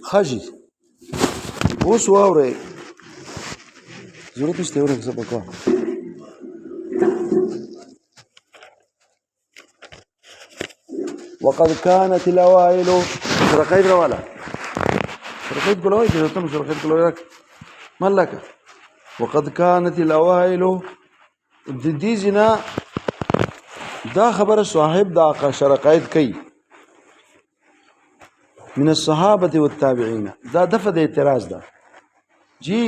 خاجي اوس واورئ ضرورت نشته یو لږ زه به کوم وقد كانت الأوائل شرقيت روالا شرقيت كلوي جرتم شرقيت كلوي لك ملك وقد كانت الأوائل دي زنا دا خبر صاحب دا شرقيت كي من الصحابة والتابعين دا دفع دا اعتراض دا جي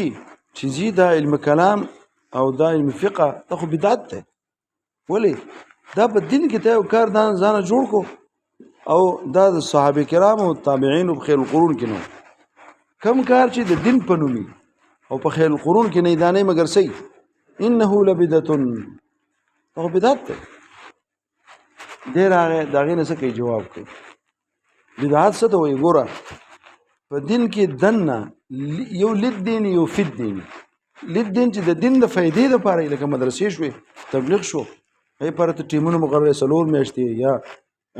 چیزی دا علم کلام او دا علم فقه دا خو بدعت ده ولی دا په دین کې ته یو کار ځان جوړ کو او دا د صحابه کرام او تابعین او خیر القرون کې نو کم کار چې د دین په نومي او په خیر القرون کې نه دانه مگر سي انه لبدعه او بدعت ده ډیر هغه داغه نه څه کوي جواب کوي بدعت څه ته وي ګوره په دین کې دنه یو لید دین یو فید دین لید دین چې د دین د فائدې لپاره لکه مدرسې شوې تبلیغ شو هي پر ته ټیمونو مقرره سلور میاشتې یا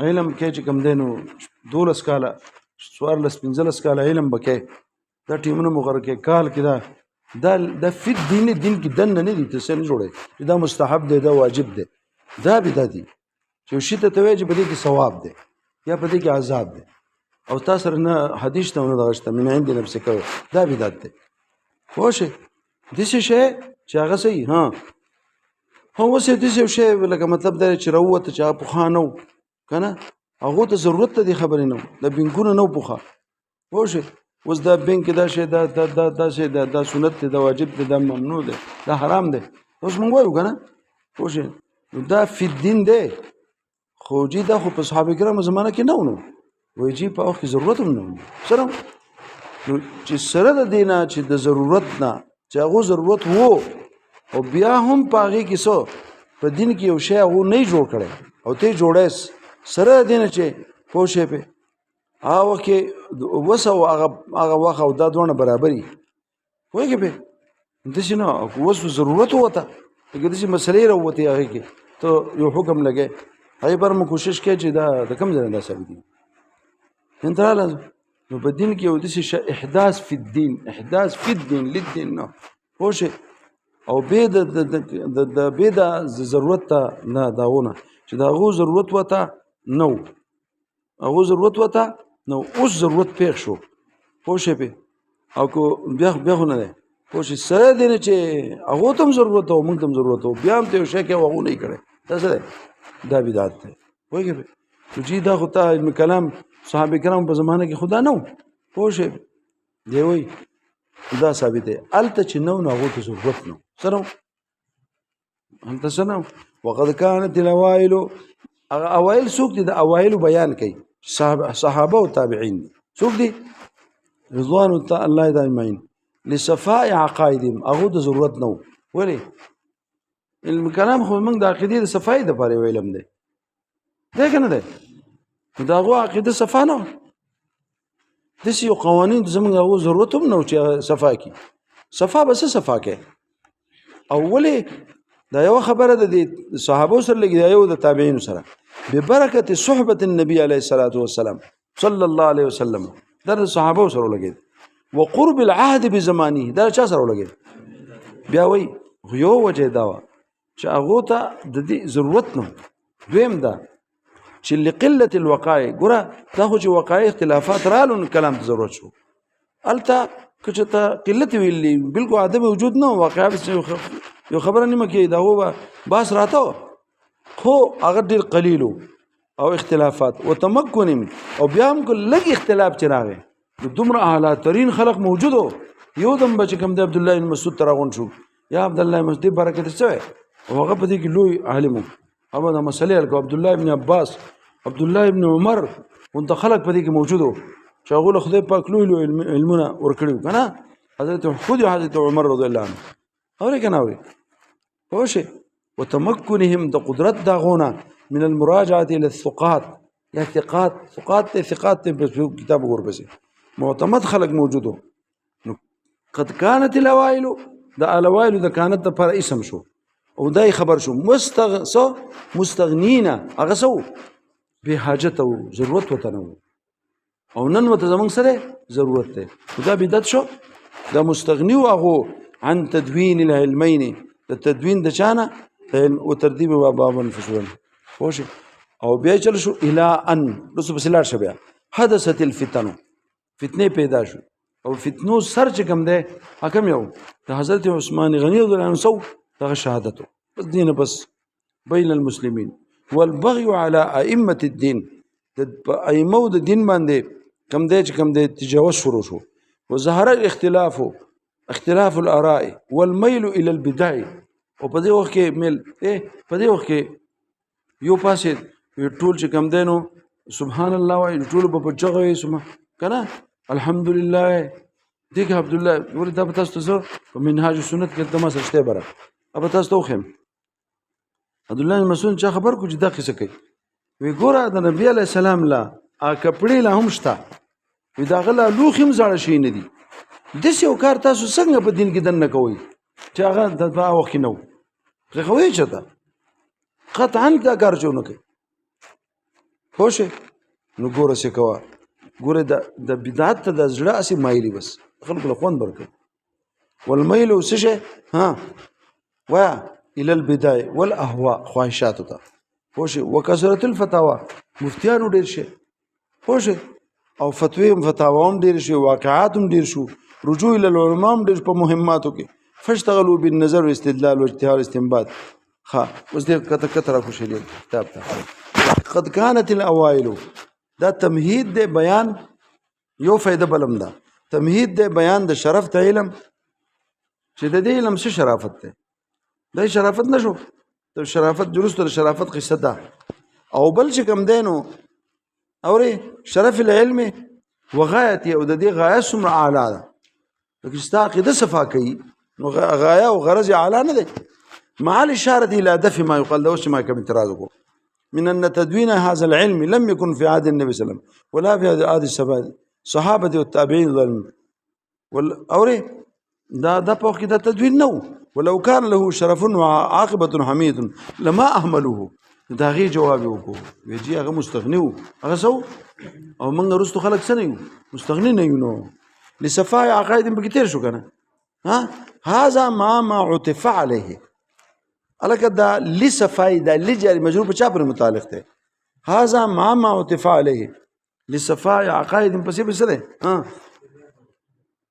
علم کې چې کم دینو 12 کاله 14 کاله علم بکې دا ټیمونو مقرره کې کال کې دا د فید دین کې دنه نه دي څه نه جوړي دا مستحب دی دا واجب دی دا بدعت دي چې شي ته توجه په دې کې ثواب دی یا په دې کې عذاب دی او تاسو نه حدیث ته نه دغشت من عند نفسك دا بدعت ده خوشه دسی شی چې هغه صحیح ها هو وسه دسی شی لکه مطلب دا چې روته چې په خانو کنه هغه ته ضرورت دي خبرې نه د بنکونه نو پوخه خوشه وس دا بنک دا شی دا سنت دا واجب دا ممنوع ده دا حرام ده اوس مونږ وایو کنه خوشه دا فی الدین ده خو جی دا خو په صحابه کرام زمانه کې نه ونه وای جی په اوخ ضرورت هم نه سره چې سره د دینه چې د ضرورت نه چې هغه ضرورت وو او بیا هم پاغي کې سو په دین کې یو شی هغه نه جوړ کړي او ته جوړیس سره دینه چې پوښې په هغه کې وسو هغه واخ او دا دوه برابرۍ وایي به د شنو وسو ضرورت وته دغه دې مسلې راوته هغه کې ته یو حکم لګي هغه پر مو کوشش کوي چې دا د کم ځای نه ثابت دي انتراله نو په دین کې یو د شي احداث فی الدین للدین نو خوشه او به د به د ضرورت نه داونه چې دا غو ضرورت وته نو هغه ضرورت وته نو اوس ضرورت پېښ شو خوشه په او کو بیا نه ده خوشه سره دین چې هغه تم ضرورت او موږ تم ضرورت او بیا هم ته شي کې هغه نه کړي تاسو دا بدعت ده وایي چې جی دا خو ته علم کلام صحابه کرام په زمانه کې خدا نو پوښه دی وای دا ثابت دی الته چې نو هغه ته ضرورت نو سره انت سره وقد كانت الاوائل اوائل سوق دي د اوائل بیان کوي صحابه او تابعین سوق دي رضوان الله دایمین لصفاء عقائدهم هغه د ضرورت نو ولی علم کلام خو موږ د عقیدې د صفای د لپاره علم دی دا کنه دی دا غو عقیده صفا نه دسی یو قوانین زموږ غو ضرورت هم نه چې صفا کی صفا بس صفا کې اوله دا یو خبره ده د صحابه سره لګي یو د تابعین سره ببرکت صحبت النبي عليه الصلاه والسلام صلى الله عليه وسلم در صحابه سره لګي وقرب العهد بزمانه دا چا سره لګي بیا وای یو وجه دا چې هغه ته د دې ضرورت نه دویم دا چې لقله الوقایع ګوره دا خو چې وقایع اختلافات رالو کلام ته ضرورت شو الته که ته قلت ویلی بالکل عدم وجود نه واقعا یو خبره نیمه کې دا هو باس راته خو هغه ډیر قلیل او اختلافات وتمكن او بیا هم لږ اختلاف چراغه دومره اعلی ترين خلق موجودو یو دم بچ کم د عبد الله بن مسعود تراغون شو یا عبد الله مسعود برکت څه هغه په دې کې لوی عالم او دا مسلې الکو عبد الله ابن عباس عبد الله ابن عمر وانت خلق په دې کې موجودو شغله خدای پاک لوی علمونه ورکړو کنه حضرت حضرت عمر رضی الله عنه اوري کنه اوري خوشه وتمكنهم د قدرت داغونه من المراجعه الى الثقات یا ثقات په کتاب ورپسې معتمد خلق موجودو قد كانت الاوائل د الاوائل د كانت د پر اسم شو او دای خبر شو مستغنینا هغه سو به حاجت او ضرورت وته نو او نن ورته زمونږ سره ضرورت دی دا بدعت شو دا مستغني و هغو عن تدوین العلمین د تدوین د چانه و ترتیب باب الفصول پوه شئ او بیا چل شو الی ان رسو پسې لاړ شه بیا حدثت الفتن فتنې پیدا شو او فتنو سر چې کوم دی حکم یو د حضرت عثمان غنی رضی الله عنه سو دغه شهادت بس دین بس بین المسلمین والبغي على ائمه الدين د ائمه د دین باندې کم دی چې کم دی تجاوز شروع شو وظهر الاختلاف اختلاف الاراء والميل الى البدع او په دې وخت کې میل په دې وخت کې یو پاسې ټول چې کم دی نو سبحان الله وای ټول په چغه وي کنه الحمدلله دغه عبد الله ورته دا تاسو ته په منهاج سنت کې تمه سشته بره اب تاسو ته خم عبد الله مسعود چا خبر کو چې دا قصه کوي وی ګوره د نبی علی السلام لا کپړې لا هم شته وی دا غلا لوخم زړه شي نه دي د څه کار تاسو څنګه په دین کې دن نه کوي چې هغه د با وخت نو خو خوي چته قطعا دا کار چونه کوي خوشه نو ګوره څه کوا ګوره د بدعت ته د زړه اسی مایلی بس خلق له خوان برکه والميل وسشه ها و الى البدع والاهواء خواهشات ته خوشه وکثرت الفتاوى مفتیانو ډیر شه خوشه او فتاوام ډیر شي واقعات هم ډیر شو رجوع الى العلماء ډیر په مهماتو کې فاشتغلوا بالنظر واستدلال واجتهاد واستنباط ها اوس دې کتره خوشی دي کتاب ته قد كانت الاوائل دا تمهید دے بیان یو فائدہ بلم دا تمهید دے بیان د شرف ته علم چې د دې علم څه شرافت ده دا شرافت نشو د شرافت درست د شرافت قصه ده او بل چې کم دینو اورې شرف العلم وغایت او د دې غایه سمره اعلی ده لکه ستا عقیده صفا کوي نو غایه او غرض اعلی نه ده مع الاشاره الى دفع ما يقال له ما كم اعتراض وکړو من أن تدوين هذا العلم لم يكن في عهد النبي صلى الله عليه وسلم ولا في عهد الصحابة والتابعين والأوري دا فوق كده تدوين نو ولو كان له شرف وعاقبة حميد لما أهملوه دا غي جواب وکړو ویجی هغه مستغنی وو هغه سو او موږ رستو خلک سنیو مستغنی نه یو نو لصفاء عقائد بکتیر شو کنه ها هذا ما عطف عليه الکه دا لصفاء دا لجر مجرور په چا پر متعلق ته هذا ما عطف عليه لصفاء عقائد پسې بسره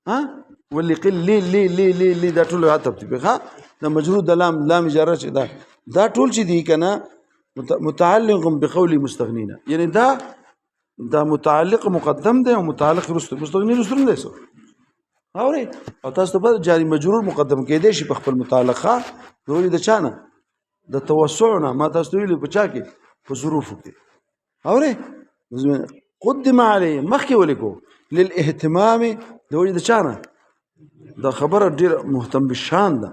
ها واللي قل لي دا ټول عطف دی ها دا مجرور د لام جره دا ټول چې دی کنه متعلق بقول مستغنين يعني دا متعلق مقدم ده او متعلق مستغني رسول ده سو اوري او تاسو په جاری مجرور مقدم کې دي شي په خپل متعلقه دوی د چانه د توسعنا ما تاسو ویل په چا کې په ظروف کې اوري قدم عليه مخکې ولیکو للاهتمام دوی د چانه دا خبره ډیر مهتم بالشان ده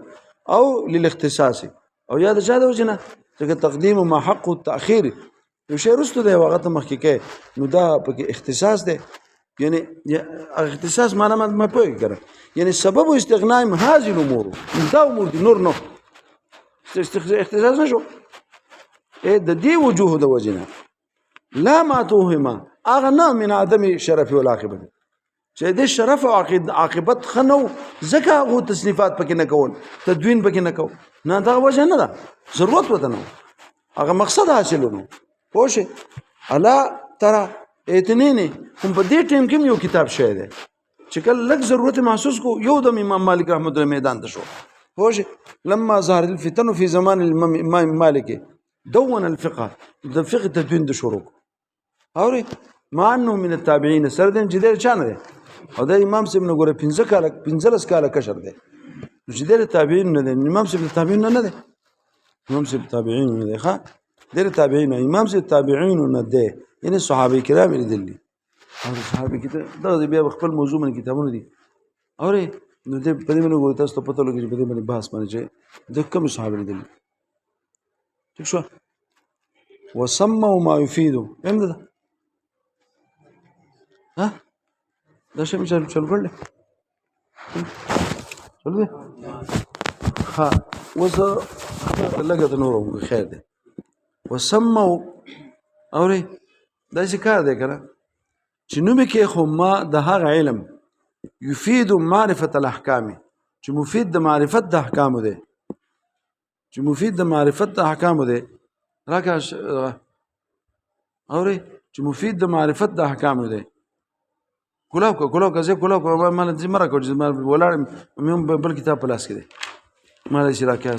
او للاختصاص او یا د چا د وجنه چې تقدیم ما حق التاخير یو شی رستو دی وخت مخکې کې نو دا پکې اختصاص دی یعنی اختصاص معنا ما پوهی کړه یعنی سبب استغناء هذه الامور دا امور دي نور نو اختصاص نشو د دې وجوه د وجنه لا ما توهما اغنا من عدم شرف والعاقبه چې د شرف او عاقبت خنو زکه غو تصنیفات پکې نه کول تدوین پکې نه کول نه دا وجه نه ده ضرورت وته نه هغه مقصد حاصلونو پوه الا ترى اتنين هم په دې ټیم کې یو کتاب شوی دی چې کله لږ ضرورت محسوس کو یو د امام مالک رحمت الله میدان ته شو پوه لما ظهر الفتن في زمان الامام مالك دون الفقه د فقه تدوین د شروع اوري مع انه من التابعين سردن چې ډېر چانه دی او د امام صاحب نه ګوره 15 کاله کشر دی چې ډېر تابعین نه دی امام صاحب تابعین نه دی امام صاحب تابعین نه دی ښا ډېر تابعین امام صاحب تابعین نه دی یعنی صحابه کرام لیدلی او صحابه کې دا بیا خپل موضوع من کتابونه دي اوري نو دې په دې باندې ګورئ تاسو ته پته لګي چې په دې باندې بحث باندې چې د کوم صحابه لیدلی ٹھیک شو وسموا ما يفيد فهمت ده ها دا شی مثال چل کړل چل دې ها وز لګه نور خیر ده وسموا اوري دا څه کار دی کنه چې نوم کې خو ما د هغه علم يفيد معرفة الأحكام چې مفید د معرفت د احکامو دی چې مفید د معرفت د احکامو دی راکه اوري چې مفید د معرفت د احکامو دی کلاو که زه کلاو که مال دې مره کو چې مال ولاړ مې بل کتاب په لاس کې دی مال چې راکه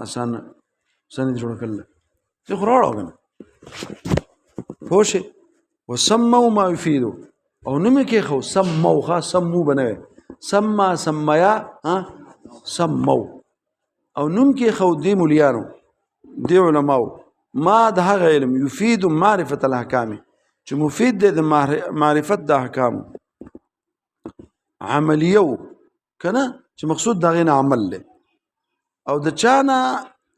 آسان جوړ کړل زه خو راوړم کنه پوه وسموا ما يفيد او نوم کې خو سموا خا سمو بنوي سمیا سمو او نوم کې خو دی مولیانو دی علماو ما د هغه علم يفيد معرفة الاحکام چې مفید دی د معرفت د احکام عملیو کنه چې مقصود دغه نه عمل له او د چانه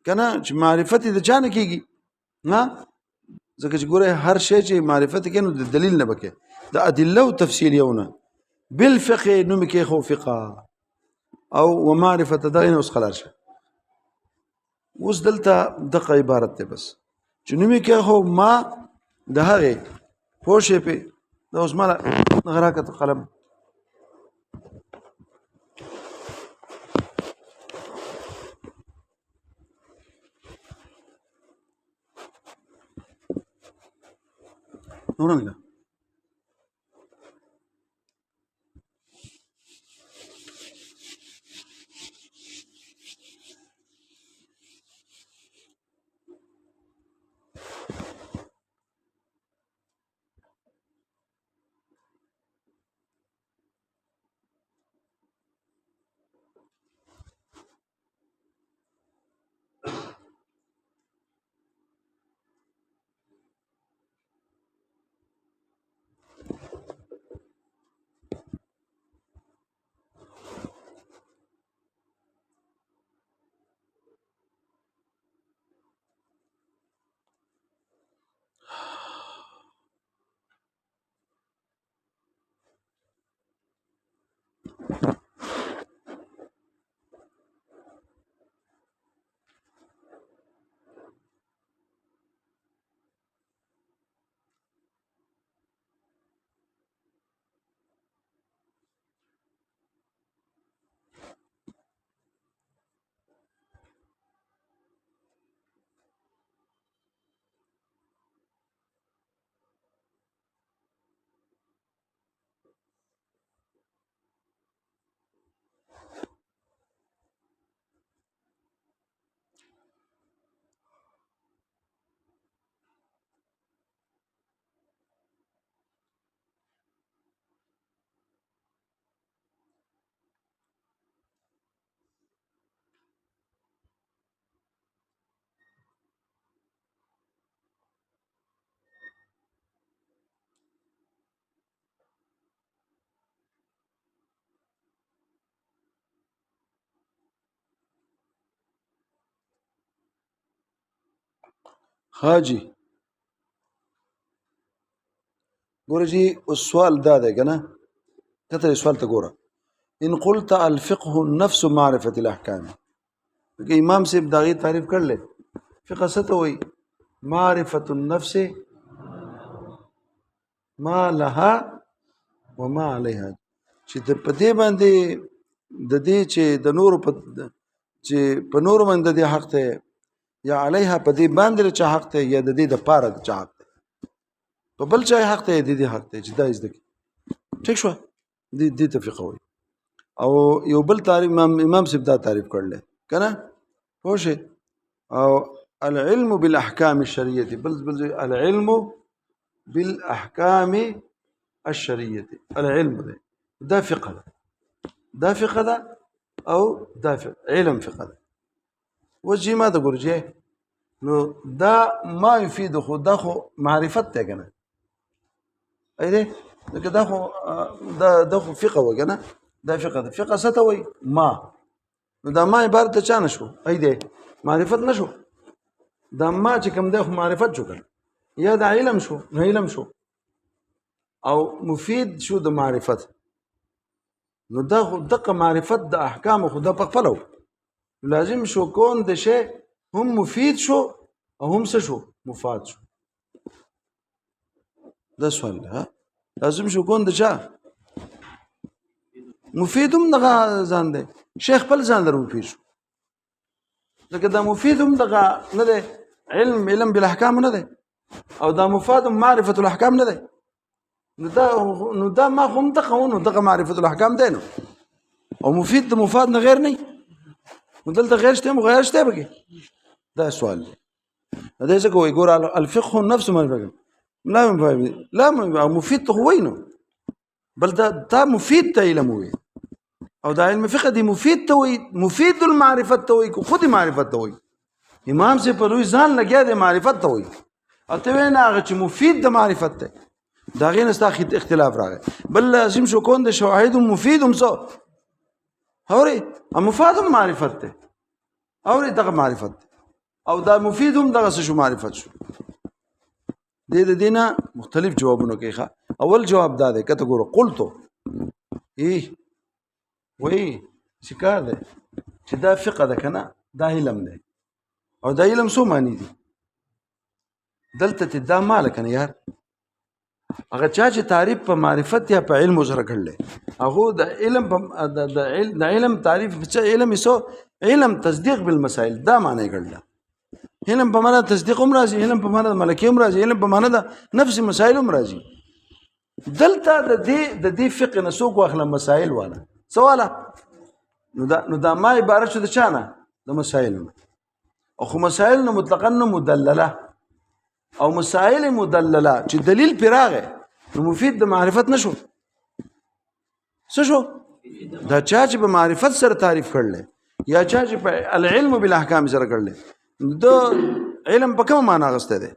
کنه چې معرفت د چانه کیږي ها ځکه چې ګوره هر شی چې معرفت کینو د دلیل نه بکې د ادله او تفصیلیونه بالفقه نوم کې خو فقه او ومعرفت دغه اوس خلاص اوس دلته دغه عبارت ده بس چې نوم کې خو ما د هغه پوښې په د اوس مال غراکت قلم نورنګه حاجی ګوره جی السؤال دا ده کنه کته سوال ته ګوره ان قلت الفقه النفس معرفة الاحکام کہ امام صاحب داغي تعریف کړل فقه څه ته وایي معرفة النفس ما لها وما عليها چې په دې باندې د دې چې د نور په نور باندې د حق ته یا علیها په دې باندې چې حق ته یا د دې د پاره چې حق ته په بل چا حق ته د دې حق ته چې دا زده کی ٹھیک شو دې تفقه وي او یو بل تعریف امام صاحب دا تعریف کړل کنه پوښه او العلم بالاحکام الشرعیه بل العلم بالاحکام الشرعیه العلم ده فقه ده او ده علم فقه ده وجه ما ته ګورځي نو دا ما يفيد خو دا خو معرفت ته کنه اې دې دا خو فقه وکنه دا فقه ده فقه څه ته وایي ما نو دا ما عبارت ته چا نشو اې دې معرفت نشو دا ما چې کوم ده خو معرفت شو کنه یا دا علم شو نو علم شو او مفید شو د معرفت نو دا خو دغه معرفت د احکام خو د پخپلو لازم شو کون د شی هم مفید شو او هم څه شو مفاد شو دا سوال ها لازم شو کون د چا مفید هم دغه ځان دی شیخ خپل ځان لرو مفید شو ځکه دا مفید هم دغه نه دی علم بالاحکام نه دی او دا مفاد معرفة الاحکام نه دی نو دا ما هم دغه معرفة الاحکام دی نو او مفید د مفاد نه غیر نه نو دلته غیر شته غیر شته بګي دا سوال دی دا څه کوي ګور الفقه نفس ما لا مفید ته وینو بل دا مفید ته علم وي او دا علم فقه دی مفید ته وي مفید المعرفت ته وي خود معرفت ته وي امام سے په لوی ځان لګیا دی معرفت ته وي اته وینا هغه چې مفید د معرفت ته دا غین استا اختلاف راغی بل لازم شو کون د شواهد مفید هم سو اوري مفاد معرفت ته اوري دغه معرفت او دا مفید هم دغه شو معرفت شو د دینه مختلف جوابونه کوي اول جواب دا دی کته ګورو قلتو وای شکار دی چې دا فقه ده کنه دا علم دی او دا علم سو معنی دي دلته دا مال کنه یار هغه چا چې تعریف په معرفت یا په علم سره کړل هغه د علم د علم تعریف په علم سو علم تصدیق بالمسائل دا معنی کړل علم په معنا تصدیق هم راځي علم په معنا ملکی هم راځي علم په معنا د نفس مسائل هم راځي دلته د دې فقه نسوق واخله مسائل والا سواله نو دا ما عبارت شو د چانه د مسائل او خو مسائل نو مطلقاً مدلله او مسائل مدلله چې دلیل پیراغه نو مفید د معرفت نشو څه شو دا چا چې په معرفت سره تعریف کړل یا چا چې په العلم بالاحکام سره کړل دو علم په کوم معنا غسته ده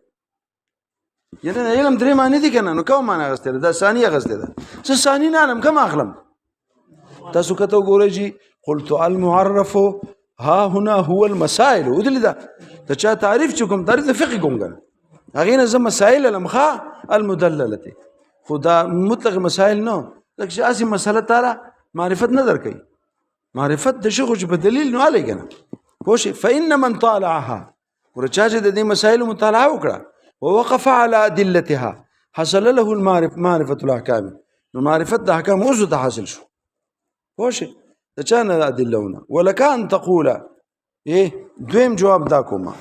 یعنی علم درې معنی دي کنه نو کوم معنا غسته ده ثانیه غسته ده څه ثانی نه علم کوم اخلم تاسو کته ګورئ قلت المعرف ها هنا هو المسائل ودل ده ته چا تعریف چکم تعریف فقه کوم کنه هغه نه زم مسائل المخا المدلله خدا مطلق مسائل نو لکه اسی مسله تعالی معرفت نظر کوي معرفت د شغو په دلیل نه علي کنه پوښ فإن من طالعها ورچاجه د دې مسائل مطالعه وکړه ووقف على ادلتها حصل له معرفه الاحکام نو معرفت د احکام اوسه ته حاصل شو پوښ د چانه ادلهونه ولک ان تقول دویم جواب دا کومه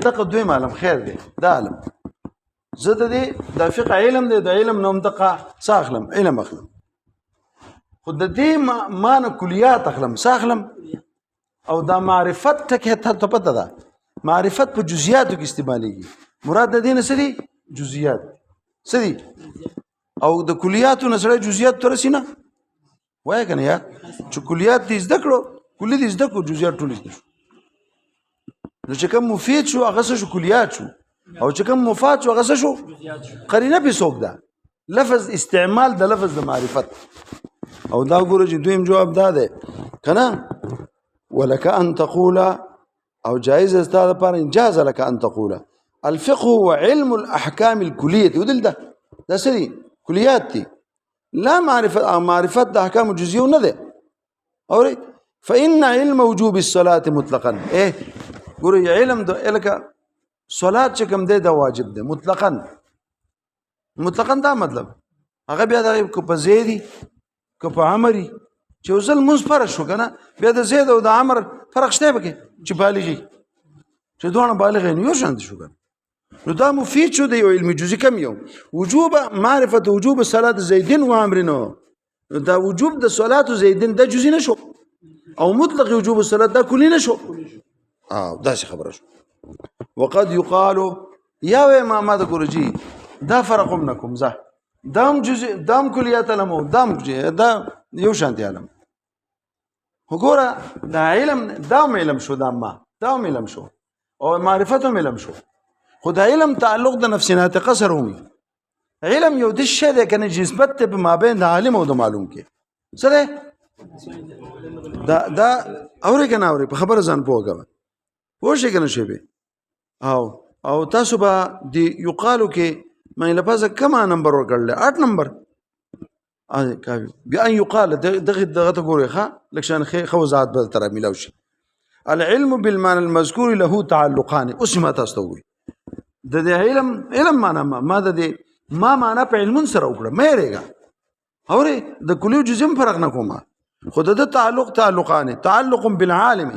دغه دویم عالم خیر دی دا عالم زه د فقه علم دی د علم نوم دغه ساخلم علم اخلم خود د دې مان کلیات اخلم ساخلم او دا معرفت ته ته پته ده معرفت په جزئیاتو کې استعمالېږي مراد د دې نه سړي جزئیات سړي او د کلیاتو نه سړي جزئیات تر سینه وای کنه یا چې کلیات دې زده کړو کلی دې زده کړو جزئیات ټول زده شو نو چې کوم مفید شو هغه شو کلیات شو او چې کوم مفاد شو هغه شو قرینه به څوک ده لفظ استعمال د لفظ د معرفت او دا ګورو چې دویم جواب دا ده کنه ولك ان تقول او جائز استاد پر انجاز لك ان تقول الفقه هو علم الاحكام الكليه ودل ده سری کلیات دي لا معرفت د احکام جزئیه نه ده اور فان علم وجوب الصلاه مطلقا ګورو علم د الک صلات چې کوم ده واجب ده مطلقا دا مطلب هغه بیا د په زیدي که په عمري چې وزل منځ فرق شو کنه بیا د زید او د عمر فرق شته پکې چې بالغي چې دوه بالغ نه یو شان شو کنه نو دا مفید شو دی علم جزئی کم یو وجوب معرفت وجوب صلات زیدین و عمرنا دا وجوب د صلات زیدین د جزئی نشو او مطلق وجوب الصلات دا کلی نشو دا څه خبره شو وقد يقال یا ما د ګورجی دا فرق هم نکوم زه دام جزء دام کلیات علم دام دا یو شانتی علم وګوره دا علم دام علم شو دام علم شو او معرفت هم علم شو خدای علم تعلق د نفس ناطقه سره ومي علم یو د شی ده کنه نسبت ته په مابین د عالم او د معلوم کې سره دا اوري کنه اوري په خبره ځان پوهه پوه کنه شی به او تاسو به دی یقالو کې مې لپاره کما نمبر ورکړل 8 نمبر کافي بأن يقال دغه ګوري ښه لکشان خو ذات به تر ملاو شي العلم بالمعنى المذكور له تعلقان اوس ما تاسو وي د علم معنا ما د ما معنا په علمون سره وکړه مې رېګا اورې د کلیو جزم فرق نه کومه خود د تعلقان تعلق بالعالم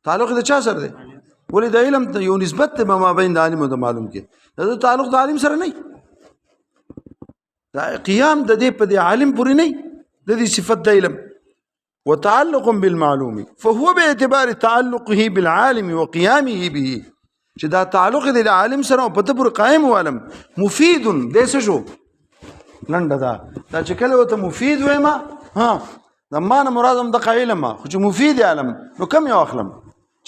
تعلق د چا سره دی ولې د علم یو نسبت به ما بین د عالم او د معلوم کې د تعلق د عالم سره نه دا قیام د دې په د عالم پورې نه د دې صفت د علم وتعلق بالمعلوم فهو باعتبار تعلقه بالعالم وقيامه به چې دا تعلق د عالم سره په تبر قائم عالم مفید د څه شو لنډه دا چې کله وته مفید وایم ها د معنا مرادم د علم خو چې مفید علم نو کم یو اخلم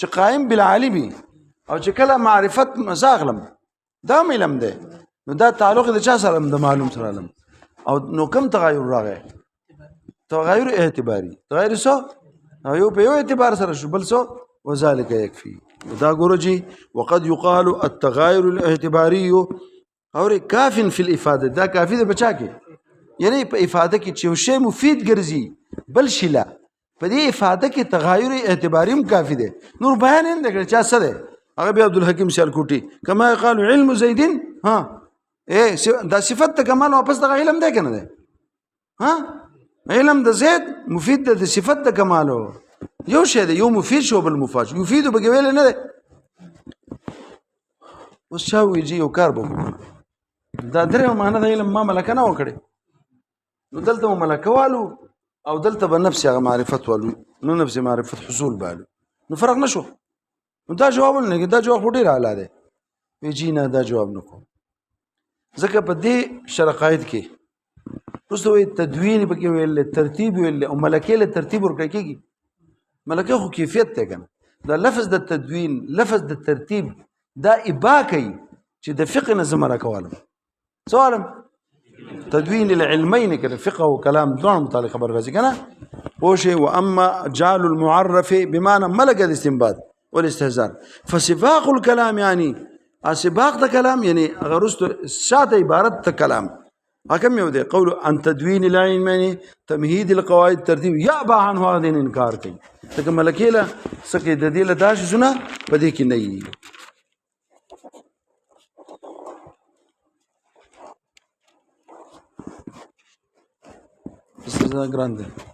چې قائم بالعالم او چې کله معرفت مزاغلم دا علم ده نو دا تعلق د چا سره د معلوم سره علم او نو کم تغیر راغی تغیر اعتباری تغیر سو یو په یو اعتبار سره شو بل سو وذلك يكفي دا ګورو جی وقد يقال التغاير الاعتباري اور کاف في الافاده دا کافی ده بچا کې یعنی په افاده کې چې شی مفید ګرځي بل شلا په دې افاده کې تغایر اعتباري هم کافی ده نور بیان نه کړ چا څه ده هغه بیا عبد الحکیم سیالکوټی کما قال علم زید ها دا صفت کمال واپس د علم ده کنه ده ها علم د زید مفید د صفت د کمالو یو شی دی یو مفید شو بل مفاد یفید به ویل نه ده اوس چا ویجی یو کار به دا درې معنی د علم ما ملک نه وکړي نو دلته ملک والو او دلته به نفس هغه معرفت والو نو نفس معرفت حصول بالو نو فرق نشو نو دا جواب نه دا جواب ډیر اعلی دی ویجی نه دا جواب نکوم ځکه په دې شرقایت کې رسوي تدوین پکې ویل ترتیب ویل او ملکه له ترتیب ورکړي کیږي ملکه خو کیفیت ته کنه دا لفظ د تدوین لفظ د ترتیب دا ابا کوي چې د فقه نظم راکوالم سوالم تدوین العلمين كده فقه وكلام دون متعلق خبر راځي کنه وشي واما جعل المعرف بمعنى ملك الاستنباط والاستهزار فسباق الكلام يعني سباق د کلام یعنی غرست شاته عبارت ته کلام حکم یو دی قول عن تدوین العلم یعنی تمهید القواعد ترتیب یا با عن هو دین انکار کوي ته ملکیله سکه د دې له داش زونه پدې کې نه وي This is a grande.